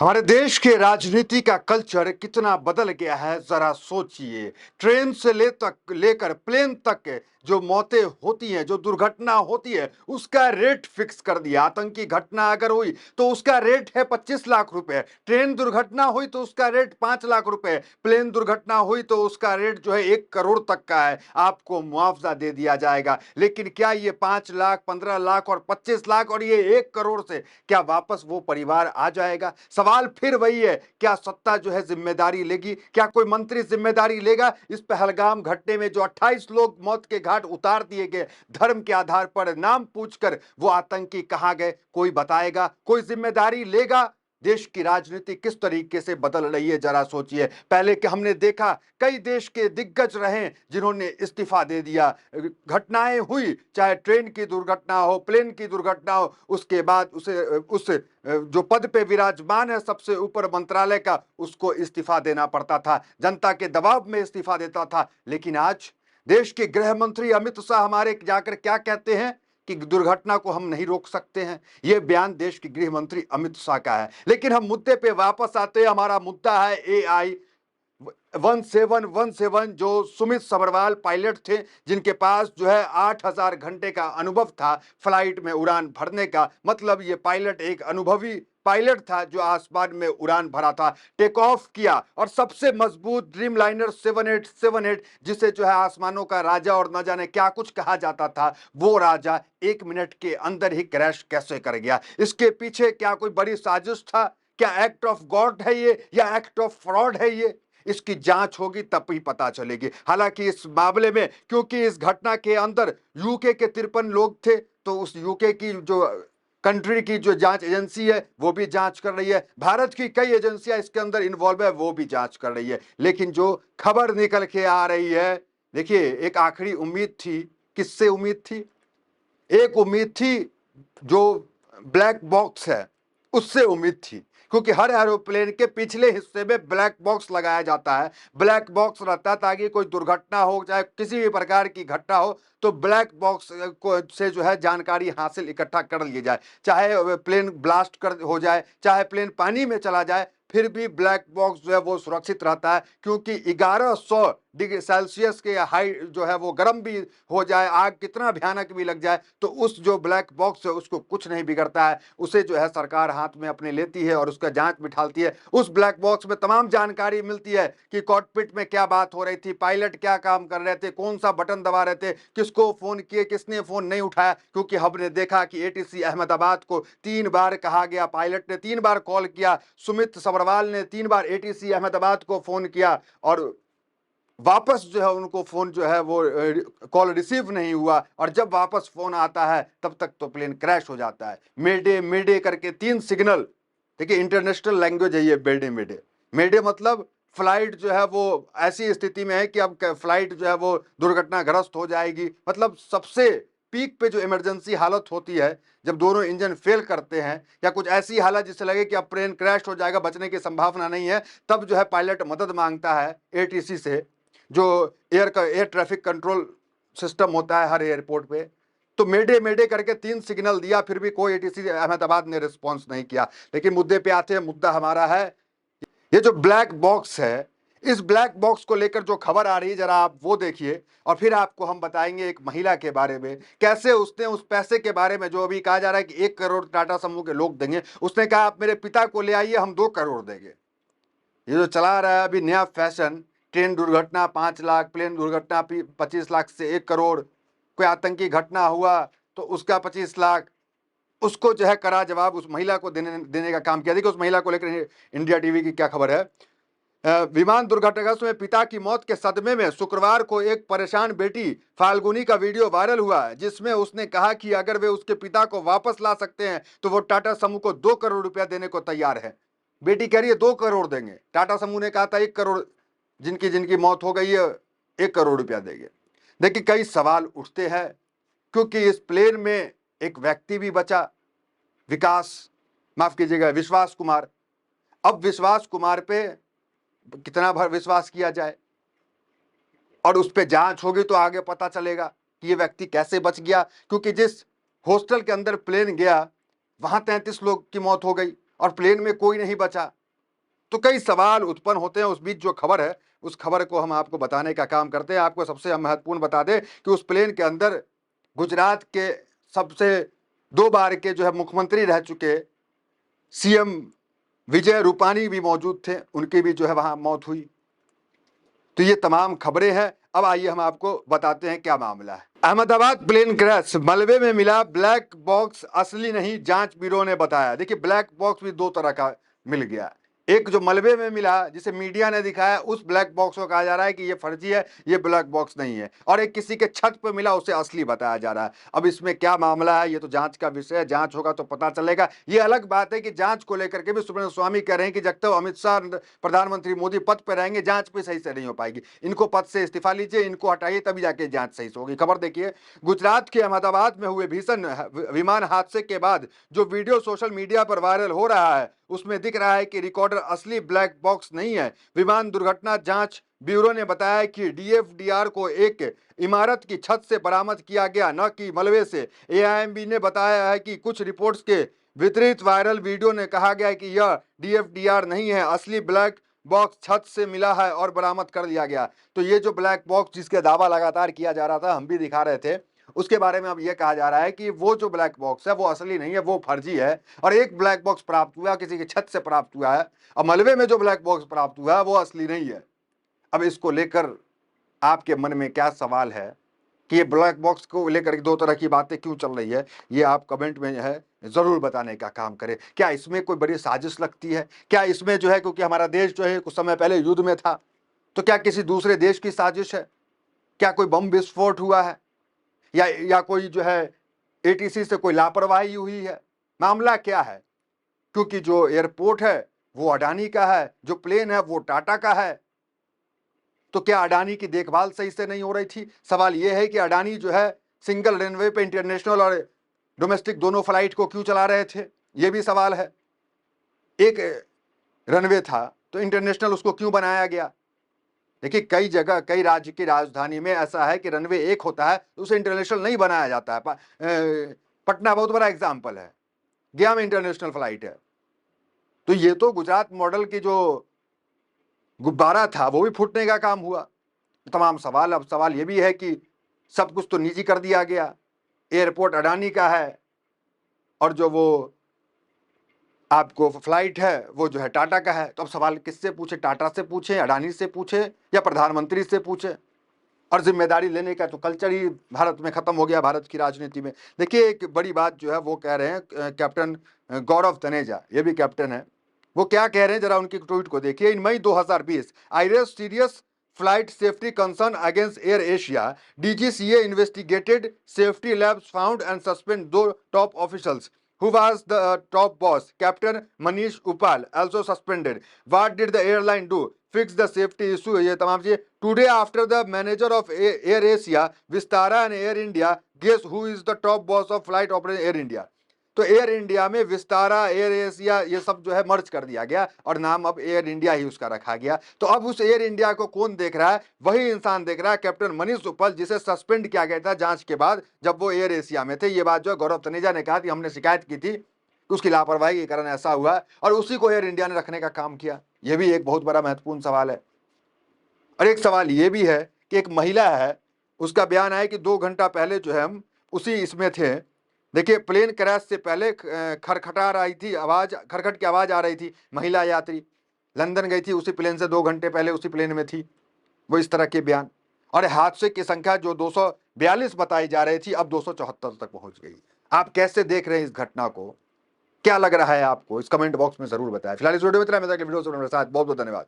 हमारे देश के राजनीति का कल्चर कितना बदल गया है जरा सोचिए। ट्रेन से लेकर प्लेन तक जो मौतें होती हैं, जो दुर्घटना होती है, उसका रेट फिक्स कर दिया। आतंकी घटना अगर हुई तो उसका रेट है 25 लाख रुपए। ट्रेन दुर्घटना हुई तो उसका रेट 5 लाख रुपए। प्लेन दुर्घटना हुई तो उसका रेट जो है 1 करोड़ तक का है, आपको मुआवजा दे दिया जाएगा। लेकिन क्या ये 5 लाख, 15 लाख और 25 लाख और ये 1 करोड़ से क्या वापस वो परिवार आ जाएगा? सवाल फिर वही है, क्या सत्ता जो है जिम्मेदारी लेगी? क्या कोई मंत्री जिम्मेदारी लेगा? इस पहलगाम घटने में जो 28 लोग मौत के घाट उतार दिए गए धर्म के आधार पर, नाम पूछकर, वो आतंकी कहां गए? कोई बताएगा? कोई जिम्मेदारी लेगा? देश की राजनीति किस तरीके से बदल रही है जरा सोचिए। पहले के हमने देखा कई देश के दिग्गज रहे जिन्होंने इस्तीफा दे दिया। घटनाएं हुई, चाहे ट्रेन की दुर्घटना हो, प्लेन की दुर्घटना हो, उसके बाद उस जो पद पे विराजमान है सबसे ऊपर मंत्रालय का, उसको इस्तीफा देना पड़ता था, जनता के दबाव में इस्तीफा देता था। लेकिन आज देश के गृह मंत्री अमित शाह हमारे जाकर क्या कहते हैं कि दुर्घटना को हम नहीं रोक सकते हैं। यह बयान देश के गृह मंत्री अमित शाह का है। लेकिन हम मुद्दे पे वापस आते हैं। हमारा मुद्दा है AI 1717, जो सुमित सबरवाल पायलट थे, जिनके पास जो है 8000 घंटे का अनुभव था फ्लाइट में उड़ान भरने का। मतलब ये पायलट एक अनुभवी पायलट था जो आसमान में उड़ान भरा था, टेक ऑफ किया, और सबसे मजबूत ड्रीम लाइनर 7878, जिसे जो है आसमानों का राजा और न जाने क्या कुछ कहा जाता था, वो राजा 1 मिनट के अंदर ही क्रैश कैसे कर गया? इसके पीछे क्या कोई बड़ी साजिश था? क्या एक्ट ऑफ गॉड है ये या एक्ट ऑफ फ्रॉड है ये? इसकी जांच होगी तब ही पता चलेगी। हालांकि इस मामले में, क्योंकि इस घटना के अंदर यूके के 53 लोग थे, तो उस यूके की जो कंट्री की जो जांच एजेंसी है वो भी जांच कर रही है। भारत की कई एजेंसियां इसके अंदर इन्वॉल्व है, वो भी जांच कर रही है। लेकिन जो खबर निकल के आ रही है, देखिए, एक आखिरी उम्मीद थी। किससे उम्मीद थी? एक उम्मीद थी जो ब्लैक बॉक्स है, उससे उम्मीद थी। क्योंकि हर एरोप्लेन के पिछले हिस्से में ब्लैक बॉक्स लगाया जाता है। ब्लैक बॉक्स रहता है ताकि कोई दुर्घटना हो, चाहे किसी भी प्रकार की घटना हो, तो ब्लैक बॉक्स को से जो है जानकारी हासिल इकट्ठा कर ली जाए। चाहे प्लेन ब्लास्ट कर हो जाए, चाहे प्लेन पानी में चला जाए, फिर भी ब्लैक बॉक्स जो है वो सुरक्षित रहता है। क्योंकि 1100 डिग्री सेल्सियस के हाई जो है वो गर्म भी हो जाए, आग कितना भयानक भी लग जाए, तो उस जो ब्लैक बॉक्स है उसको कुछ नहीं बिगड़ता है। उसे जो है सरकार हाथ में अपने लेती है और उसका जांच बिठाती है। उस ब्लैक बॉक्स में तमाम जानकारी मिलती है कि कॉकपिट में क्या बात हो रही थी, पायलट क्या काम कर रहे थे, कौन सा बटन दबा रहे थे, किसको फोन किए, किसने फोन नहीं उठाया। क्योंकि हमने देखा कि ATC अहमदाबाद को 3 बार कहा गया, पायलट ने 3 बार कॉल किया, सुमित सबरवाल ने 3 बार ATC अहमदाबाद को फोन किया, और वापस जो है उनको फोन जो है वो कॉल रिसीव नहीं हुआ। और जब वापस फोन आता है तब तक तो प्लेन क्रैश हो जाता है। मेडे मेडे करके 3 सिग्नल। देखिए, इंटरनेशनल लैंग्वेज है ये मेडे मेडे। मेडे मतलब फ्लाइट जो है वो ऐसी स्थिति में है कि अब फ्लाइट जो है वो दुर्घटनाग्रस्त हो जाएगी। मतलब सबसे पीक पे जो इमरजेंसी हालत होती है, जब दोनों इंजन फेल करते हैं या कुछ ऐसी हालत जिससे लगे कि अब प्लेन क्रैश हो जाएगा, बचने की संभावना नहीं है, तब जो है पायलट मदद मांगता है ATC से, जो एयर ट्रैफिक कंट्रोल सिस्टम होता है हर एयरपोर्ट पे। तो मेडे मेडे करके 3 सिग्नल दिया, फिर भी कोई ATC अहमदाबाद ने रिस्पॉन्स नहीं किया। लेकिन मुद्दे पे आते हैं। मुद्दा हमारा है ये जो ब्लैक बॉक्स है। इस ब्लैक बॉक्स को लेकर जो खबर आ रही है, जरा आप वो देखिए, और फिर आपको हम बताएंगे एक महिला के बारे में, कैसे उसने उस पैसे के बारे में, जो अभी कहा जा रहा है कि 1 करोड़ टाटा समूह के लोग देंगे, उसने कहा आप मेरे पिता को ले आइए, हम 2 करोड़ देंगे। ये जो चला रहा है अभी नया फैशन, ट्रेन दुर्घटना 5 लाख, प्लेन दुर्घटना 25 लाख से 1 करोड़, कोई आतंकी घटना हुआ तो उसका 25 लाख, उसको जो है कड़ा जवाब उस महिला को देने का काम किया। देखिए उस महिला को लेकर इंडिया टीवी की क्या खबर है। विमान दुर्घटनाग्रस्त में पिता की मौत के सदमे में शुक्रवार को एक परेशान बेटी फाल्गुनी का वीडियो वायरल हुआ, जिसमें उसने कहा कि अगर वे उसके पिता को वापस ला सकते हैं तो वो टाटा समूह को 2 करोड़ रुपया देने को तैयार है। बेटी कह रही है 2 करोड़ देंगे, टाटा समूह ने कहा था 1 करोड़, जिनकी जिनकी मौत हो गई है 1 करोड़ रुपया देंगे। देखिए कई सवाल उठते हैं, क्योंकि इस प्लेन में एक व्यक्ति भी बचा, विश्वास कुमार। अब विश्वास कुमार पे कितना भर विश्वास किया जाए, और उस पर जांच होगी तो आगे पता चलेगा कि ये व्यक्ति कैसे बच गया। क्योंकि जिस हॉस्टल के अंदर प्लेन गया वहां 33 लोग की मौत हो गई, और प्लेन में कोई नहीं बचा। तो कई सवाल उत्पन्न होते हैं। उस बीच जो खबर है, उस खबर को हम आपको बताने का काम करते हैं। आपको सबसे महत्वपूर्ण बता दें कि उस प्लेन के अंदर गुजरात के सबसे 2 बार के जो है मुख्यमंत्री रह चुके सीएम विजय रूपानी भी मौजूद थे, उनकी भी जो है वहां मौत हुई। तो ये तमाम खबरें हैं। अब आइए हम आपको बताते हैं क्या मामला है। अहमदाबाद प्लेन क्रैश, मलबे में मिला ब्लैक बॉक्स असली नहीं, जांच ब्यूरो ने बताया। देखिए, ब्लैक बॉक्स भी 2 तरह का मिल गया। एक जो मलबे में मिला, जिसे मीडिया ने दिखाया, उस ब्लैक बॉक्स को कहा जा रहा है कि ये फर्जी है, ये ब्लैक बॉक्स नहीं है। और एक किसी के छत पर मिला, उसे असली बताया जा रहा है। अब इसमें क्या मामला है, ये तो जांच का विषय है, जांच होगा तो पता चलेगा। ये अलग बात है कि जांच को लेकर के भी सुब्रमण्यम स्वामी कह रहे हैं कि जब तक अमित शाह प्रधानमंत्री मोदी पद पर रहेंगे, जांच भी सही से नहीं हो पाएगी। इनको पद से इस्तीफा लीजिए, इनको हटाइए, तभी जाके जांच सही से होगी। खबर देखिए, गुजरात के अहमदाबाद में हुए भीषण विमान हादसे के बाद जो वीडियो सोशल मीडिया पर वायरल हो रहा है, उसमें दिख रहा है कि रिकॉर्डर असली ब्लैक बॉक्स नहीं है। विमान दुर्घटना जांच ब्यूरो ने बताया कि डीएफडीआर को एक इमारत की छत से बरामद किया गया, न कि मलबे से। एआईएमबी ने बताया है कि कुछ रिपोर्ट्स के वितरित वायरल वीडियो ने कहा गया कि यह डीएफडीआर नहीं है, असली ब्लैक बॉक्स छत से मिला है और बरामद कर लिया गया। तो ये जो ब्लैक बॉक्स जिसके दावा लगातार किया जा रहा था, हम भी दिखा रहे थे, उसके बारे में अब यह कहा जा रहा है कि वो जो ब्लैक बॉक्स है वो असली नहीं है, वो फर्जी है। और एक ब्लैक बॉक्स प्राप्त हुआ, किसी की छत से प्राप्त हुआ है, और मलबे में जो ब्लैक बॉक्स प्राप्त हुआ है वो असली नहीं है। अब इसको लेकर आपके मन में क्या सवाल है कि ये ब्लैक बॉक्स को लेकर 2 तरह की बातें क्यों चल रही है, ये आप कमेंट में जो है जरूर बताने का काम करें। क्या इसमें कोई बड़ी साजिश लगती है? क्या इसमें जो है, क्योंकि हमारा देश जो है कुछ समय पहले युद्ध में था, तो क्या किसी दूसरे देश की साजिश है? क्या कोई बम विस्फोट हुआ है, या कोई जो है एटीसी से कोई लापरवाही हुई है? मामला क्या है? क्योंकि जो एयरपोर्ट है वो अडानी का है, जो प्लेन है वो टाटा का है। तो क्या अडानी की देखभाल सही से नहीं हो रही थी? सवाल यह है कि अडानी जो है सिंगल रनवे पे इंटरनेशनल और डोमेस्टिक दोनों फ्लाइट को क्यों चला रहे थे, यह भी सवाल है। एक रनवे था तो इंटरनेशनल उसको क्यों बनाया गया? देखिए, कई जगह, कई राज्य की राजधानी में ऐसा है कि रनवे एक होता है तो उसे इंटरनेशनल नहीं बनाया जाता है। पटना बहुत बड़ा एग्जाम्पल है, गया में इंटरनेशनल फ्लाइट है। तो ये तो गुजरात मॉडल की जो गुब्बारा था वो भी फूटने का काम हुआ। तमाम सवाल, अब सवाल ये भी है कि सब कुछ तो निजी कर दिया गया, एयरपोर्ट अडानी का है और जो वो आपको फ्लाइट है वो जो है टाटा का है। तो अब सवाल किससे पूछे? टाटा से पूछे, अडानी से पूछे, या प्रधानमंत्री से पूछे? और जिम्मेदारी लेने का तो कल्चर ही भारत में खत्म हो गया, भारत की राजनीति में। देखिए, एक बड़ी बात जो है वो कह रहे हैं कैप्टन गौरव तनेजा, ये भी कैप्टन है, वो क्या कह रहे हैं जरा उनकी ट्वीट को देखिए। In May 2020 I raised serious flight safety concern against Air Asia, DGCA investigated, safety lapses found and suspend 2 top officials who was the top boss. Captain Manish Upal also suspended. What did the airline do? Fix the safety issue. ये तमाम चीजें। Today, after the manager of Air Asia, Vistara and Air India, guess who is the top boss of flight operation Air India? तो air India में Vistara, air Asia, ये सब जो है मर्ज कर दिया गया और नाम अब एयर इंडिया ही उसका रखा गया। तो अब उस एयर इंडिया को कौन देख रहा है? वही इंसान देख रहा है, कैप्टन मनीष उपल, जिसे सस्पेंड किया गया था जांच के बाद जब वो एयर एशिया में थे। ये बात जो है गौरव तनेजा ने कहा कि हमने शिकायत की थी कि उसकी लापरवाही के कारण ऐसा हुआ, और उसी को एयर इंडिया ने रखने का काम किया। यह भी एक बहुत बड़ा महत्वपूर्ण सवाल है। और एक सवाल ये भी है कि एक महिला है, उसका बयान है कि 2 घंटा पहले जो है हम उसी इसमें थे। देखिए, प्लेन क्रैश से पहले खरखटा रही थी आवाज, खरखट की आवाज आ रही थी। महिला यात्री लंदन गई थी, उसी प्लेन से 2 घंटे पहले उसी प्लेन में थी। वो इस तरह के बयान। और हादसे की संख्या जो 242 बताई जा रही थी, अब 274 तक पहुंच गई। आप कैसे देख रहे हैं इस घटना को? क्या लग रहा है आपको? इस कमेंट बॉक्स में जरूर बताएं। फिलहाल इस वीडियो में इतना। मैं वीडियो से मेरे साथ बहुत बहुत धन्यवाद।